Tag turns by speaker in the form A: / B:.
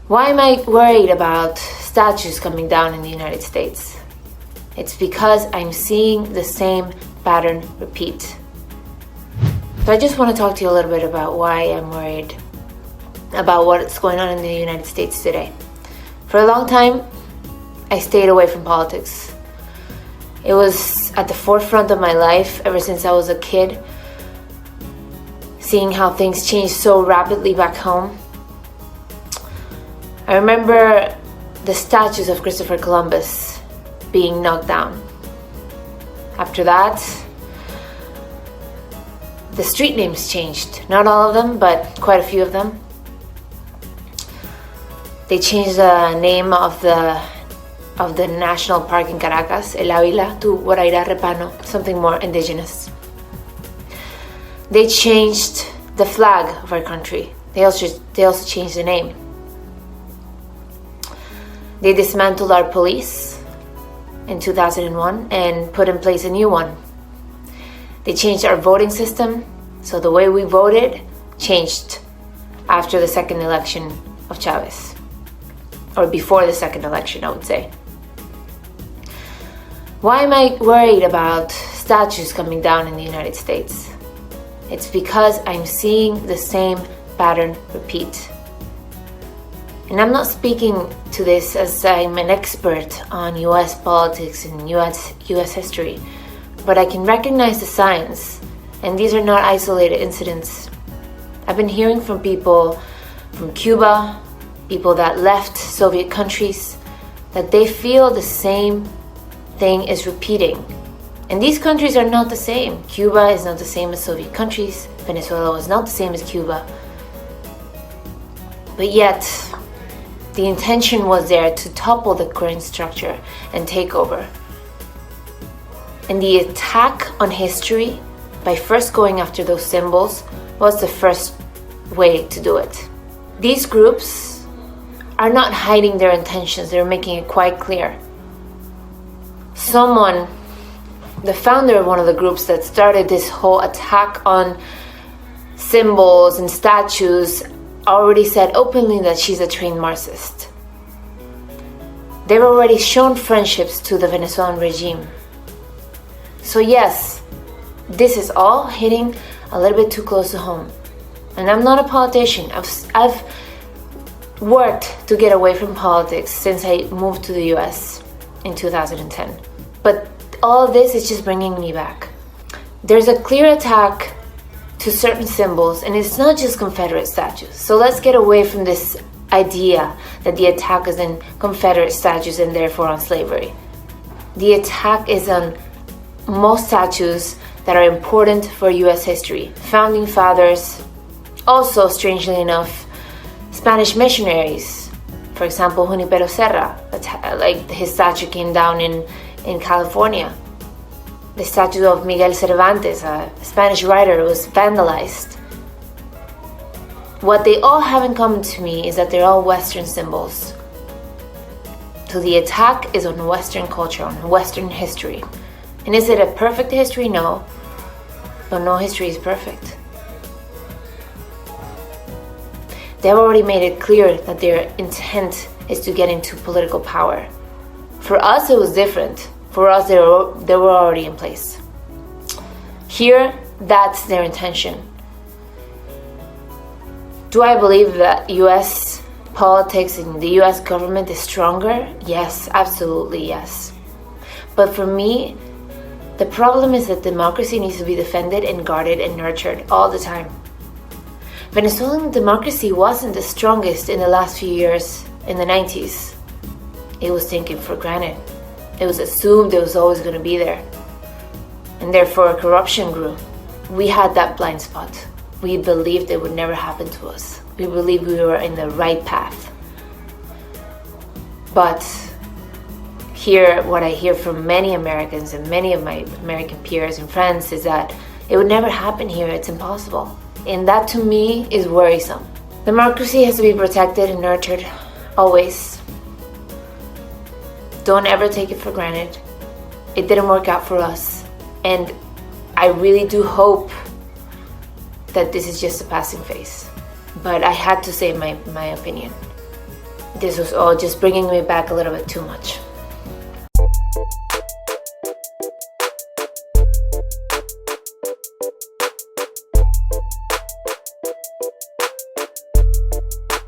A: Why am I worried about statues coming down in the United States? It's because I'm seeing the same pattern repeat. So I just want to talk to you a little bit about why I'm worried about what's going on in the United States today. For a long time, I stayed away from politics. It was at the forefront of my life ever since I was a kid, seeing how things changed so rapidly back home. I remember the statues of Christopher Columbus being knocked down. After that, the street names changed. Not all of them, but quite a few of them. They changed the name of the national park in Caracas, El Ávila, to Guaraíra Repano, something more indigenous. They changed the flag of our country. They also changed the name. They dismantled our police in 2001 and put in place a new one. They changed our voting system, so the way we voted changed after the second election of Chavez, or before the second election, I would say. Why am I worried about statues coming down in the United States? It's because I'm seeing the same pattern repeat. And I'm not speaking to this as I'm an expert on US politics and US history, but I can recognize the signs, and these are not isolated incidents. I've been hearing from people from Cuba, people that left Soviet countries, that they feel the same thing is repeating. And these countries are not the same. Cuba is not the same as Soviet countries. Venezuela was not the same as Cuba. But yet, the intention was there to topple the current structure and take over. And the attack on history, by first going after those symbols, was the first way to do it. These groups are not hiding their intentions, they're making it quite clear. Someone, the founder of one of the groups that started this whole attack on symbols and statues, already said openly that she's a trained Marxist. They've already shown friendships to the Venezuelan regime. So yes, this is all hitting a little bit too close to home. And I'm not a politician. I've worked to get away from politics since I moved to the US in 2010. But all of this is just bringing me back. There's a clear attack to certain symbols, and it's not just Confederate statues. So let's get away from this idea that the attack is on Confederate statues and therefore on slavery. The attack is on most statues that are important for US history. Founding fathers, also strangely enough, Spanish missionaries. For example, Junipero Serra, like his statue came down in California. The statue of Miguel Cervantes, a Spanish writer, was vandalized. What they all have in common to me is that they're all Western symbols. So the attack is on Western culture, on Western history. And is it a perfect history? No. But no history is perfect. They've already made it clear that their intent is to get into political power. For us, it was different. For us, they were already in place. Here, that's their intention. Do I believe that US politics and the US government is stronger? Yes, absolutely yes. But for me, the problem is that democracy needs to be defended and guarded and nurtured all the time. Venezuelan democracy wasn't the strongest in the last few years in the 90s. It was taken for granted. It was assumed it was always going to be there. And therefore corruption grew. We had that blind spot. We believed it would never happen to us. We believed we were in the right path. But here, what I hear from many Americans and many of my American peers and friends is that it would never happen here. It's impossible. And that to me is worrisome. Democracy has to be protected and nurtured, always. Don't ever take it for granted. It didn't work out for us. And I really do hope that this is just a passing phase. But I had to say my opinion. this was all just bringing me back a little bit too much.